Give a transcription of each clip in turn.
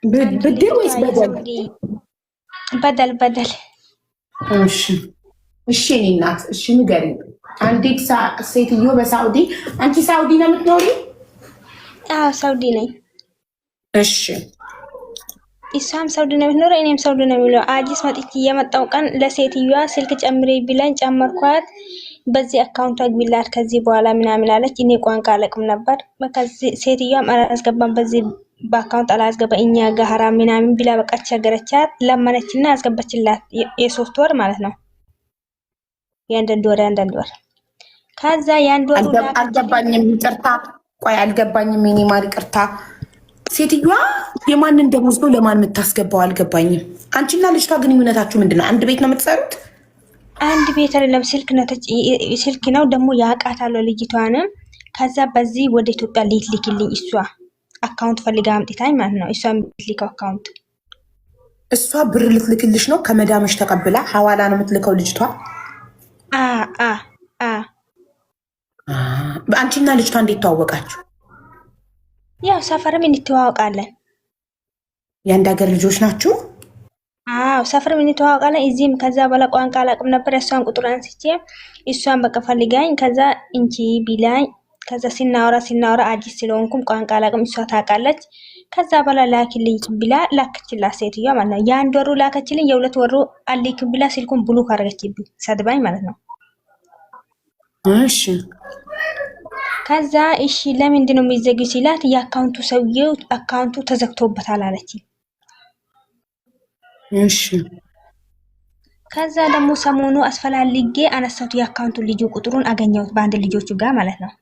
ብድር ወይስ በደል? በደል። እሺ እሺ እኔ እናት እሺ ንገሪኝ። አንዲት ሴትዮ በሳውዲ አንቺ ሳውዲ ነው የምትኖሪ? አዎ ሳውዲ ነኝ። እሺ እሷም ሳውዲ ነው የምትኖረው፣ እኔም ሳውዲ ነው የሚለው። አዲስ መጥቼ የመጣው ቀን ለሴትዮዋ ስልክ ጨምሬ ቢላኝ ጨመርኳት። በዚህ አካውንቷ ግቢላት ከዚህ በኋላ ምናምን አለች። እኔ ቋንቋ አለቅም ነበር። በቃ ሴትዮዋም አላስገባም በዚህ በአካውንት አላስገባ እኛ ጋር ሐራም ምናምን ቢላ በቃ ቸገረቻት። ለመነችና አስገባችላት የ3 ወር ማለት ነው። የአንዳንድ ወር ከዛ የአንድ ወሩ አልገባኝም። ይቅርታ ቆይ አልገባኝም። የኔ ማር ይቅርታ። ሴትዮዋ የማንን ደሞዝ ነው ለማን የምታስገባው? አልገባኝም። አንቺና ልጅቷ ግንኙነታችሁ ምንድነው? አንድ ቤት ነው የምትሰሩት? አንድ ቤት አይደለም፣ ስልክ ነው ደግሞ ያውቃታለሁ ልጅቷንም። ከዛ በዚህ ወደ ኢትዮጵያ ልትልክልኝ እሷ አካውንት ፈልጋ አምጥታኝ ማለት ነው። እሷ የምትልከው አካውንት እሷ ብር ልትልክልሽ ነው ከመዳምሽ ተቀብላ ሐዋላ ነው የምትልከው ልጅቷ። አንቺና ልጅቷ እንዴት ተዋወቃችሁ? ያው ሰፈርም እንተዋወቃለን። የአንድ ሀገር ልጆች ናችሁ? አዎ ሰፈርም እንተዋወቃለን። እዚህም ከዛ በኋላ ቋንቋ አላውቅም ነበር። እሷን ቁጥር አንስቼ እሷን በቃ ፈልጋኝ ከዛ እንቺ ቢላኝ ከዛ ሲናወራ አዲስ ስለሆንኩም ቋንቋ አላውቅም፣ እሷ ታውቃለች። ከዛ በኋላ ላኪልኝ ብላ ላከችላት ሴትዮዋ ማለት ነው። የአንድ ወሩ ላከችልኝ፣ የ2 ወሩ አልክም ብላ ስልኩን ብሎክ አደረገችብኝ፣ ሰድባኝ ማለት ነው። እሺ ከዛ እሺ ለምንድን ነው የሚዘጊው ሲላት የአካውንቱ ሰውዬው አካውንቱ ተዘግቶበታል አለች። እሺ ከዛ ደግሞ ሰሞኑ አስፈላልጌ አነሳሁት የአካውንቱ ልጁ ቁጥሩን አገኘሁት በአንድ ልጆቹ ጋር ማለት ነው።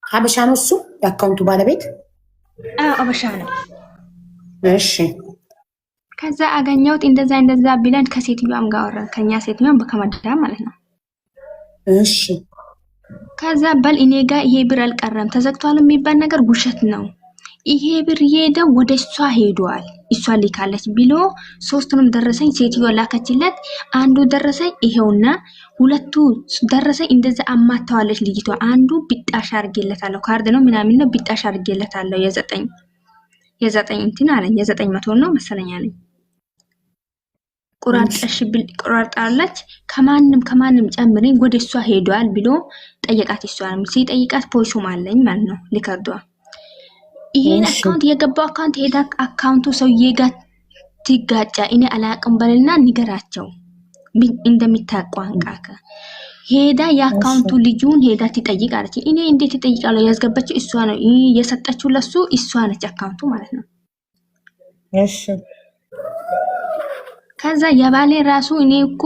ሀበሻ ነው እሱ የአካውንቱ ባለቤት? አዎ ሀበሻ ነው። እሺ ከዛ አገኘሁት እንደዛ ቢለን ከሴትዮዋም ጋር አወራን፣ ከኛ ሴትዮዋም በከመዳ ማለት ነው። እሺ ከዛ በል እኔ ጋር ይሄ ብር አልቀረም ተዘግቷል የሚባል ነገር ውሸት ነው፣ ይሄ ብር የሄደው ወደ እሷ ሄዷል፣ እሷ ልካለች ብሎ 3ቱንም ደረሰኝ ሴትዮዋ ላከችለት። አንዱ ደረሰኝ ይሄውና፣ 2ቱ ደረሰኝ እንደዛ አማታዋለች ልጅቷ። አንዱ ቢጣሽ አድርጌለታለሁ ካርድ ነው ምናምን ነው ቢጣሽ አድርጌለታለሁ የዘጠኝ እንትን አለኝ የ900 ነው መሰለኝ አለኝ። ቁራርጣለች ከማንም ጨምረኝ ወደ እሷ ሄዷል ብሎ ጠየቃት። እሷንም ሲጠይቃት ፖሊሱም አለኝ ማለት ነው ሊከርዷ። ይሄን አካውንት የገባው አካውንት ሄዳ አካውንቱ ሰውዬ ጋር ትጋጫ እኔ አላቅም በልና ንገራቸው እንደሚታቋንቃከ ሄዳ የአካውንቱ ልጁን ሄዳ ትጠይቅ አለች። እኔ እንዴት ትጠይቃለሁ? ያስገባችው እሷ ነው የሰጠችው ለሱ እሷ ነች አካውንቱ ማለት ነው። እሺ ከዛ የባሌ ራሱ እኔ እኮ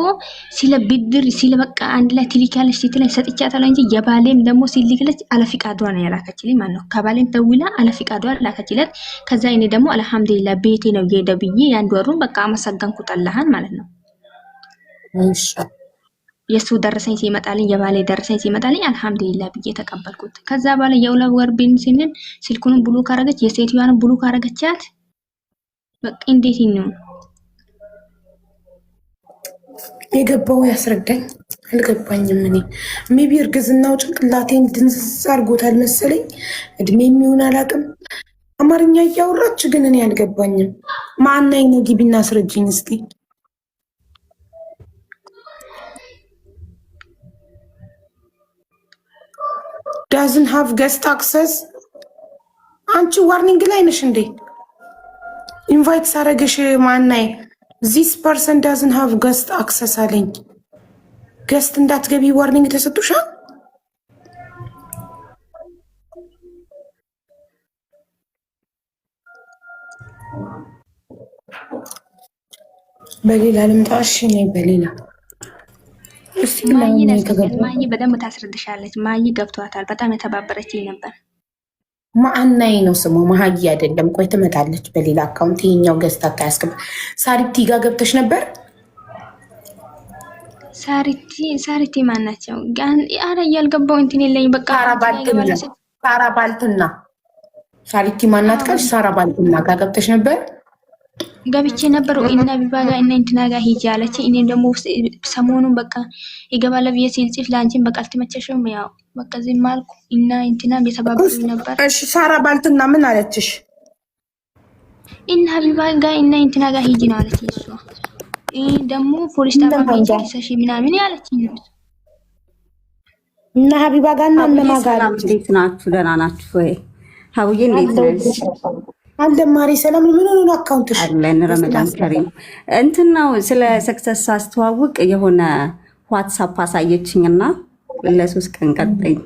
ስለ ብድር ስለ በቃ አንድ ላይ ትልካለች ስትለኝ ሰጥቻታለሁ እንጂ የባሌም ደግሞ ሲልክለች አለፍቃዷ ነው ያላከችልኝ ማለት ነው። ከባሌም ደውላ አለፍቃዷ ላከችለት። ከዛ እኔ ደግሞ አልሐምዱሊላህ ቤቴ ነው የሄደ ብዬ የአንድ ወሩን በቃ አመሰገንኩት አላህን ማለት ነው። እሺ የሱ ደረሰኝ ሲመጣልኝ የባሌ ደረሰኝ ሲመጣልኝ አልሐምዱሊላህ ብዬ ተቀበልኩት። ከዛ በኋላ የ2 ወር ቢን ሲንን ስልኩንም ብሎክ አደረገች፣ የሴትዮዋንም ብሎክ አደረገቻት። በቃ እንዴት ነው የገባው? ያስረዳኝ። አልገባኝም። እኔ ሜቢ እርግዝናው ጭንቅላቴን ድንዝዝ አድርጎታል መሰለኝ። እድሜ የሚሆን አላውቅም። አማርኛ እያወራች ግን እኔ አልገባኝም። ማናኝ ነው? ግቢና አስረጅኝ እስቲ። ዳዝን ሃቭ ገስት አክሰስ። አንቺ ዋርኒንግ ላይ ነሽ እንዴ? ኢንቫይት ሳረገሽ ማናይ ዚስ ፐርሰን ዳዝን ሃቭ ገስት አክሰስ አለኝ። ገስት እንዳትገቢ ዋርኒንግ ተሰጥቶሻል? በሌላ ልምጣሽ ነኝ። በሌላ ማይ በደንብ ታስረድሻለች። ማይ ገብቷታል። በጣም የተባበረችኝ ነበር። ማአናይ ነው ስሙ፣ መሀይ አይደለም። ቆይ ትመጣለች በሌላ አካውንት። ይሄኛው ገዝታ ታያስገባ። ሳሪቲ ጋር ገብተሽ ነበር? ሳሪቲ ማናቸው? አረ ያልገባው እንትን የለኝ። በቃ ሳራ ባልትና ሳሪቲ ማናት ካልሽ ሳራ ባልትና ጋር ገብተሽ ነበር? ገብቼ ነበር። እና ቢባ ጋር እና እንትና ጋር ሂጂ አለች። እኔ ደግሞ ሰሞኑን በቃ ይገባል ብዬ ሲልጽፍ ላንቺን በቃ አልተመቸሽም። ያው በቃ ዝም አልኩ እና እንትና የተባበሩኝ ነበር። እሺ ሳራ ባልትና ምን አለችሽ? እና ሀቢባ ጋር እና እንትና ጋር ሂጂ ነው አለች እሷ። ደግሞ ፖሊስ ጣቢያ ሄደሽ ምናምን ያለችኝ ነው። እና ሀቢባ ጋር እና ለማጋራ እንዴት ናችሁ? ደህና ናችሁ ወይ? ሀቡዬ እንዴት ነሽ? አልደማሪ ሰላም ምን ነው አካውንትሽ አለን። ረመዳን ከሪም እንትን ነው ስለ ሰክሰስ አስተዋውቅ የሆነ ዋትስአፕ አሳየችኝና ለ3 ቀን ቀጠኝ።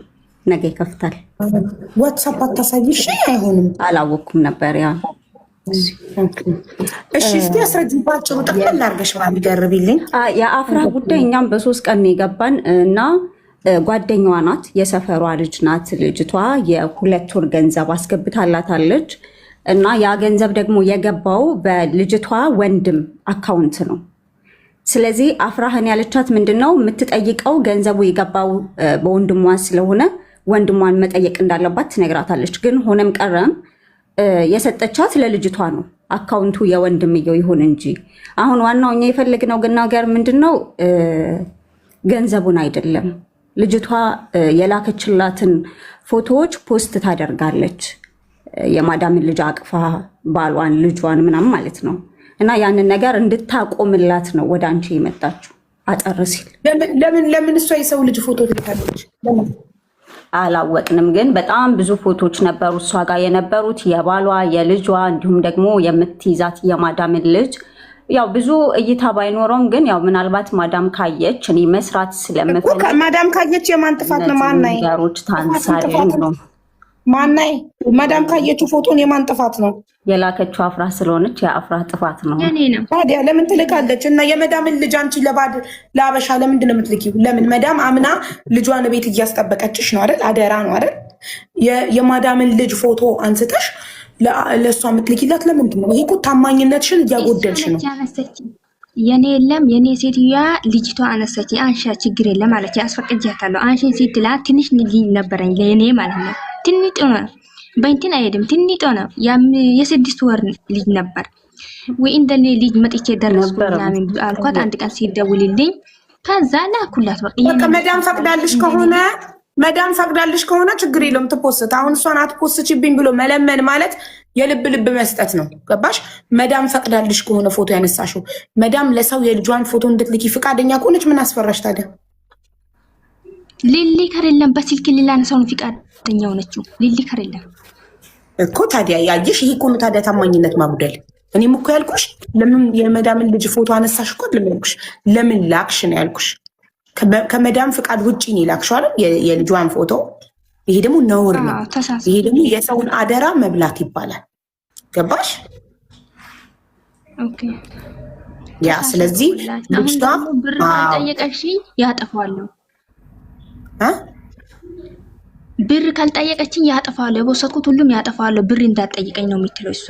ነገ ይከፍታል። ዋትስአፕ አታሳይሽ? አይሆንም አላወኩም ነበር ያ። እሺ እስቲ አስረጅባቸው ጠቅላላ አድርገሽ ባልገርብልኝ። የአፍራ ጉዳይ እኛም በ3 ቀን የገባን እና ጓደኛዋ ናት፣ የሰፈሯ ልጅ ናት። ልጅቷ የ2 ወር ገንዘብ አስገብታላታለች እና ያ ገንዘብ ደግሞ የገባው በልጅቷ ወንድም አካውንት ነው። ስለዚህ አፍራህን ያለቻት ምንድነው የምትጠይቀው ገንዘቡ የገባው በወንድሟ ስለሆነ ወንድሟን መጠየቅ እንዳለባት ትነግራታለች። ግን ሆነም ቀረም የሰጠቻት ለልጅቷ ነው፣ አካውንቱ የወንድምየው ይሁን እንጂ። አሁን ዋናው እኛ የፈለግነው ግን ነገር ምንድነው ገንዘቡን አይደለም። ልጅቷ የላከችላትን ፎቶዎች ፖስት ታደርጋለች፣ የማዳምን ልጅ አቅፋ ባሏን ልጇን ምናምን ማለት ነው። እና ያንን ነገር እንድታቆምላት ነው ወደ አንቺ የመጣችው። አጠር ሲል ለምን እሷ የሰው ልጅ ፎቶ ትልካለች? አላወቅንም፣ ግን በጣም ብዙ ፎቶዎች ነበሩ እሷ ጋር የነበሩት የባሏ የልጇ፣ እንዲሁም ደግሞ የምትይዛት የማዳምን ልጅ። ያው ብዙ እይታ ባይኖረውም ግን ያው ምናልባት ማዳም ካየች እኔ መስራት ስለምፈልግ ማዳም ካየች የማን ጥፋት ነው? ማናይ ነገሮች ታንሳለኝ ነው ማናይ ማዳም ካየችው ፎቶን የማን ጥፋት ነው? የላከችው አፍራ ስለሆነች የአፍራ ጥፋት ነው። ታዲያ ለምን ትልካለች? እና የመዳምን ልጅ አንቺ ለአበሻ ለምንድን ነው የምትልኪው? ለምን መዳም አምና ልጇን ቤት እያስጠበቀችሽ ነው አይደል? አደራ ነው አይደል? የማዳምን ልጅ ፎቶ አንስተሽ ለእሷ የምትልኪላት ለምንድን ነው? ይሄ እኮ ታማኝነትሽን እያጎደልሽ ነው። የኔ የለም የኔ ሴትዮዋ ልጅቷ አነሳች። አንሻ ችግር የለም ማለት ያስፈቅጃታለሁ። አንሽን ስትላት ትንሽ ልጅ ነበረኝ ለኔ ማለት ነው። ትንሽ ነው በእንትን አይሄድም። ትንሽ ነው የ6 ወር ልጅ ነበር ወይ እንደኔ ልጅ መጥቼ ደረስኩ ምናምን አልኳት። አንድ ቀን ሲደውልልኝ ከዛ ላኩላት። በቃ መዳም ፈቅዳልሽ ከሆነ ችግር የለውም ትፖስት። አሁን እሷን አትፖስትችብኝ ብሎ መለመን ማለት የልብ ልብ መስጠት ነው። ገባሽ? መዳም ፈቅዳልሽ ከሆነ ፎቶ ያነሳሽው መዳም ለሰው የልጇን ፎቶ እንድትልኪ ፍቃደኛ ከሆነች ምን አስፈራሽ ታዲያ? ሊሊ ከረለም በስልክ ሊላነሳው ነው ፍቃደኛ ሆነችው። ሊሊ ከረለም እኮ ታዲያ ያየሽ፣ ይሄ እኮ ነው ታዲያ ታማኝነት ማጉደል። እኔም እኮ ያልኩሽ ለምን የመዳምን ልጅ ፎቶ አነሳሽ እኮ ልምልኩሽ፣ ለምን ላክሽ ነው ያልኩሽ። ከመዳም ፍቃድ ውጪ ነው ላክሽው አይደል የልጇን ፎቶ። ይሄ ደግሞ ነውር ነው። ይሄ ደግሞ የሰውን አደራ መብላት ይባላል። ገባሽ? ኦኬ ያ ስለዚህ ልጅቷ ብር ካልጠየቀሽ ያጠፋዋለሁ ብር ካልጠየቀችኝ ያጠፋዋለሁ፣ የወሰድኩት ሁሉም ያጠፋዋለሁ፣ ብር እንዳትጠይቀኝ ነው የምትለው እሷ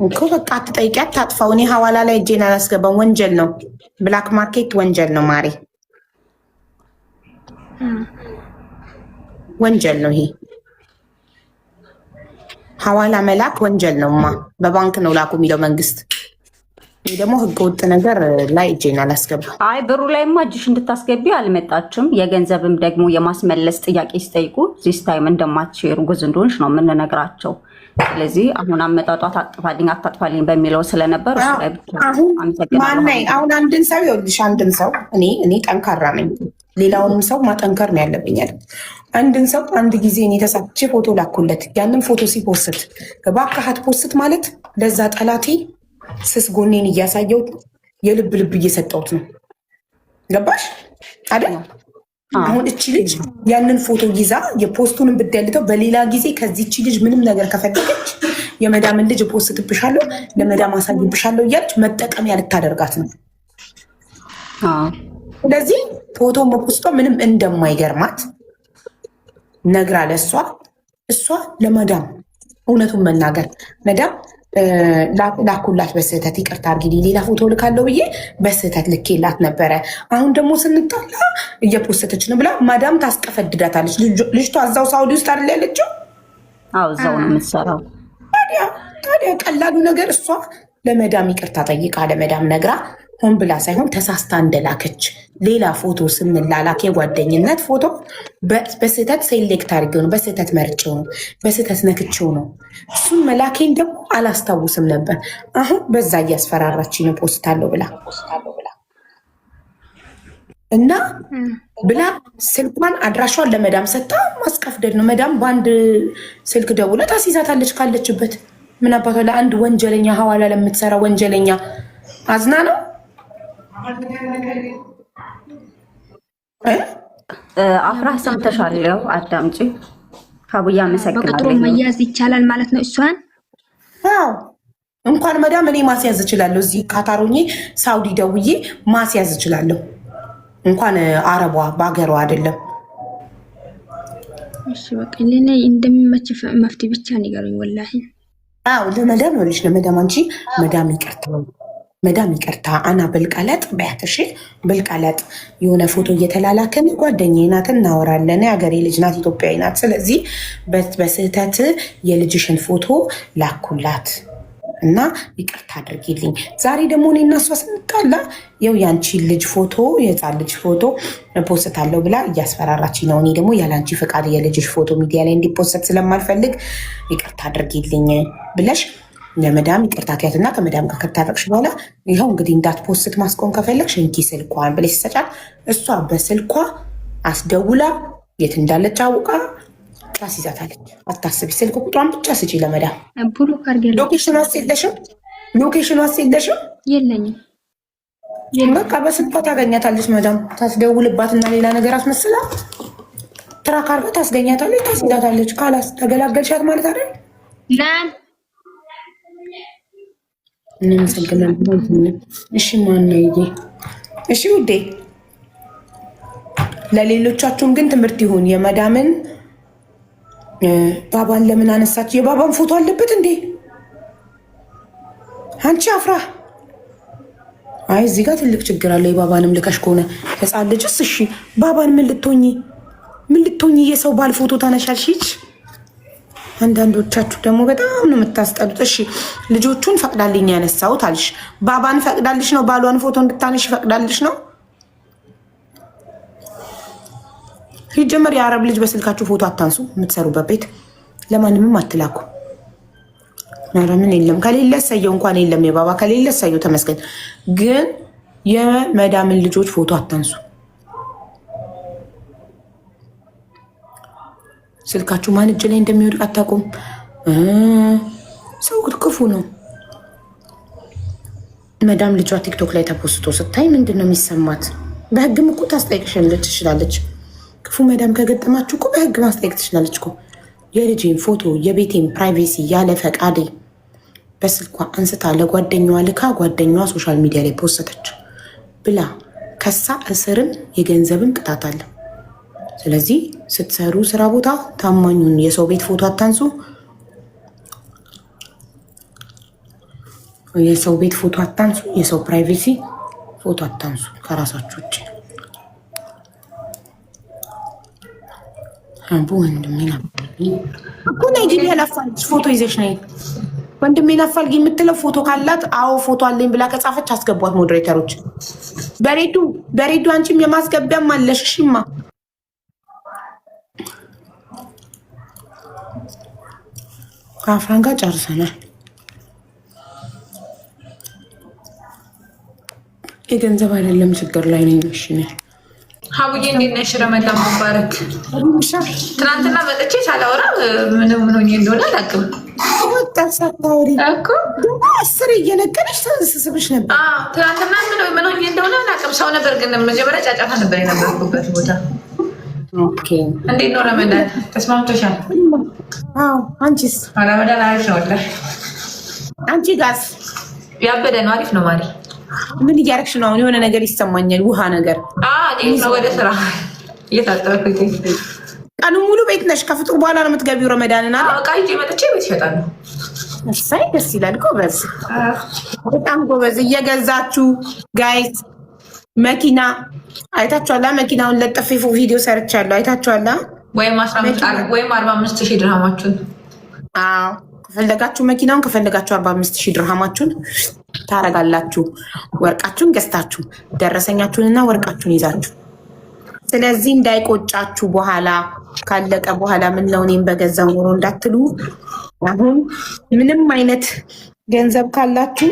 እኮ። በቃ አትጠይቂያት፣ ታጥፋው። እኔ ሐዋላ ላይ እጄን አላስገባም፣ ወንጀል ነው። ብላክ ማርኬት ወንጀል ነው ማሪ፣ ወንጀል ነው ይሄ። ሐዋላ መላክ ወንጀል ነውማ፣ በባንክ ነው ላኩ የሚለው መንግስት። ይህ ደግሞ ህገ ወጥ ነገር ላይ እጄን አላስገባም። አይ ብሩ ላይማ እጅሽ እንድታስገቢ አልመጣችም። የገንዘብም ደግሞ የማስመለስ ጥያቄ ሲጠይቁ ዚስ ታይም እንደማትችይ እርጉዝ እንደሆንሽ ነው የምንነግራቸው። ስለዚህ አሁን አመጣጧት አጥፋልኝ አታጥፋልኝ በሚለው ስለነበር እሱ ላይ ብቻ አሁን አንድን ሰው ይኸውልሽ፣ አንድን ሰው እኔ ጠንካራ ነኝ፣ ሌላውንም ሰው ማጠንከር ነው ያለብኝ አይደል? አንድን ሰው አንድ ጊዜ እኔ ተሳትቼ ፎቶ ላኩለት። ያንን ፎቶ ሲፖስት እባክህ አትፖስት ማለት ለዛ ጠላቴ ስስ ጎኔን እያሳየው የልብ ልብ እየሰጠውት ነው። ገባሽ አይደል? አሁን እቺ ልጅ ያንን ፎቶ ይዛ የፖስቱንም ብደልተው በሌላ ጊዜ ከዚህቺ ልጅ ምንም ነገር ከፈለገች የመዳምን ልጅ ፖስትብሻለሁ ለመዳም አሳይብሻለሁ እያለች መጠቀሚያ ልታደርጋት ነው። ስለዚህ ፎቶ መፖስቷ ምንም እንደማይገርማት ነግራ እሷ ለመዳም እውነቱን መናገር መዳም ላኩላት በስህተት ይቅርታ አድርጊልኝ፣ ሌላ ፎቶ ልካለው ብዬ በስህተት ልኬላት ነበረ። አሁን ደግሞ ስንጣላ እየፖስተች ነው ብላ ማዳም ታስቀፈድዳታለች። ልጅቷ እዛው ሳውዲ ውስጥ አይደል ያለችው? አዎ እዛው ነው የምትሰራው። ታዲያ ቀላሉ ነገር እሷ ለመዳም ይቅርታ ጠይቃ ለመዳም ነግራ ሆን ብላ ሳይሆን ተሳስታ እንደላከች ሌላ ፎቶ ስንላላክ የጓደኝነት ፎቶ በስህተት ሴሌክት አድርጌው ነው፣ በስህተት መርጬው ነው፣ በስህተት ነክቼው ነው። እሱን መላኬን ደግሞ አላስታውስም ነበር። አሁን በዛ እያስፈራራች ነው ፖስታለሁ ብላ እና ብላ ስልኳን አድራሿን ለመዳም ሰጣ። ማስቀፍደድ ነው። መዳም በአንድ ስልክ ደውላ ታስይዛታለች ካለችበት። ምን አባቷ ለአንድ ወንጀለኛ ሐዋላ ለምትሰራ ወንጀለኛ አዝና ነው። አፍራህ ሰምተሻለሁ። አዳምጪ። ካቡያ መሰግናለሁ። በቅጥሩ መያዝ ይቻላል ማለት ነው እሷን። አዎ እንኳን መዳም እኔ ማስያዝ እችላለሁ። እዚህ ካታሮኜ ሳውዲ ደውዬ ማስያዝ እችላለሁ። እንኳን አረቧ በአገሯ አይደለም። እሺ በቃ ለኔ እንደሚመች መፍትሄ ብቻ ንገሩኝ። ወላሂ አዎ ለመዳም ነው ልጅ ለመዳም አንቺ መዳም ይቅርታ አና በልቃለጥ በያተሽ በልቃለጥ የሆነ ፎቶ እየተላላከን ጓደኛዬ ናት እናወራለን። የሀገሬ ልጅ ናት፣ ኢትዮጵያዊ ናት። ስለዚህ በስህተት የልጅሽን ፎቶ ላኩላት እና ይቅርታ አድርጊልኝ። ዛሬ ደግሞ እኔ እና እሷ ስንጣላ የው ያንቺ ልጅ ፎቶ የህፃን ልጅ ፎቶ ፖስታለሁ ብላ እያስፈራራች ነው። እኔ ደግሞ ያላንቺ ፈቃድ የልጅሽ ፎቶ ሚዲያ ላይ እንዲፖስት ስለማልፈልግ ይቅርታ አድርጊልኝ ብለሽ ለመዳም ይቅርታ ትያትና ከመዳም ጋር ከታረቅሽ በኋላ ይኸው እንግዲህ እንዳትፖስት ማስቆም ከፈለግሽ እንኪ ስልኳን ብለሽ ይሰጫል። እሷ በስልኳ አስደውላ የት እንዳለች አውቃ ታስይዛታለች። አታስቢ፣ ስልክ ቁጥሯን ብቻ ስጪ ለመዳም። ሎኬሽን የለሽም? ሎኬሽን የለሽም? የለኝም። በቃ በስልኳ ታገኛታለች። መዳም ታስደውልባትና ሌላ ነገር አስመስላ ትራክ አድርጋ ታስገኛታለች፣ ታስይዛታለች። ካላስ ተገላገልሻት ማለት አይደል? እናመሰግናለን። እሺ ማነው? እሺ ውዴ፣ ለሌሎቻችሁም ግን ትምህርት ይሁን። የመዳምን ባባን ለምን አነሳች? የባባን ፎቶ አለበት እንዴ? አንቺ አፍራ። አይ እዚህ ጋር ትልቅ ችግር አለ። የባባንም ልከሽ ከሆነ ህፃን ልጅስ? እሺ ባባን ምን ልትሆኚ የሰው ባል ፎቶ ታነሻልሽ? አንዳንዶቻችሁ ደግሞ በጣም ነው የምታስጠሉት። እሺ ልጆቹን ፈቅዳልኝ ያነሳሁት አልሽ። ባባን ፈቅዳልሽ ነው? ባሏን ፎቶ እንድታነሽ ፈቅዳልሽ ነው? ሲጀመር የአረብ ልጅ በስልካችሁ ፎቶ አታንሱ። የምትሰሩበት ቤት ለማንምም አትላኩ። ምን የለም ከሌለ ሰየው፣ እንኳን የለም የባባ ከሌለ ሰየው፣ ተመስገን። ግን የመዳምን ልጆች ፎቶ አታንሱ። ስልካችሁ ማን እጅ ላይ እንደሚወድቅ አታውቁም። ሰው ክፉ ነው። መዳም ልጇ ቲክቶክ ላይ ተፖስቶ ስታይ ምንድን ነው የሚሰማት? በህግም እኮ ታስጠይቅሽን ትችላለች። ክፉ መዳም ከገጠማችሁ እኮ በህግ ማስጠየቅ ትችላለች እኮ። የልጄን ፎቶ የቤቴን ፕራይቬሲ ያለ ፈቃዴ በስልኳ አንስታ ለጓደኛዋ ልካ ጓደኛዋ ሶሻል ሚዲያ ላይ ፖስተች ብላ ከሳ እስርም የገንዘብም ቅጣት አለ። ስለዚህ ስትሰሩ ስራ ቦታ ታማኙን የሰው ቤት ፎቶ አታንሱ። የሰው ቤት ፎቶ አታንሱ። የሰው ፕራይቬሲ ፎቶ አታንሱ ከራሳችሁ ውጭ። አቡ ወንድሜን አፋልጊ እኮ ናይጄሪያ ላፋልጊ ፎቶ ይዘሽ ነይ። ወንድሜን አፋልጊ የምትለው ፎቶ ካላት አዎ ፎቶ አለኝ ብላ ከጻፈች አስገቧት። ሞዴሬተሮች በሬዱ አንቺም የማስገቢያም አለሽ። እሺማ ከአፍራን ጋር ጨርሰናል። የገንዘብ አይደለም ችግር ላይ ነኝ። እሺ ሀቡዬ እንዴት ነሽ? ረመዳን ሙባረክ። ትናንትና መጥቼ ሳላወራ ምን ሆኜ እንደሆነ አላውቅም። ሳታወሪ እኮ አስር እየነገረች ተስስብሽ ነበር። ትናንትና ምን ሆኜ እንደሆነ አላውቅም። ሰው ነበር ግን መጀመሪያ ጫጫታ ነበር የነበርኩበት ቦታ። እንዴት ነው ረመዳን? ተስማምቶሻል? አንቺስ? ረመዳን አሪፍ ነው ወላሂ። አንቺ ጋስ? ያበደ ነው። አሪፍ ነው ማሪ። ምን እያደረግሽ ነው? አሁን የሆነ ነገር ይሰማኛል፣ ውሃ ነገር። ወደ ስራ እየታጠብኩኝ። ቀኑ ሙሉ ቤት ነሽ? ከፍጡር በኋላ ነው የምትገቢው ረመዳንን? እቃ ይዤ መጥቼ ቤት እሸጣለሁ። እሳይ ደስ ይላል። ጎበዝ፣ በጣም ጎበዝ። እየገዛችሁ ጋይስ መኪና አይታችኋላ? መኪናውን ለጥፌ ቪዲዮ ሰርቻለሁ። አይታችኋላ? ወይም 45,000 ድርሃማችሁን። ከፈለጋችሁ መኪናውን፣ ከፈለጋችሁ 45,000 ድርሃማችሁን ታረጋላችሁ። ወርቃችሁን ገዝታችሁ ደረሰኛችሁንና ወርቃችሁን ይዛችሁ። ስለዚህ እንዳይቆጫችሁ በኋላ ካለቀ በኋላ ምን ነው እኔም በገዛው ኖሮ እንዳትሉ። አሁን ምንም አይነት ገንዘብ ካላችሁ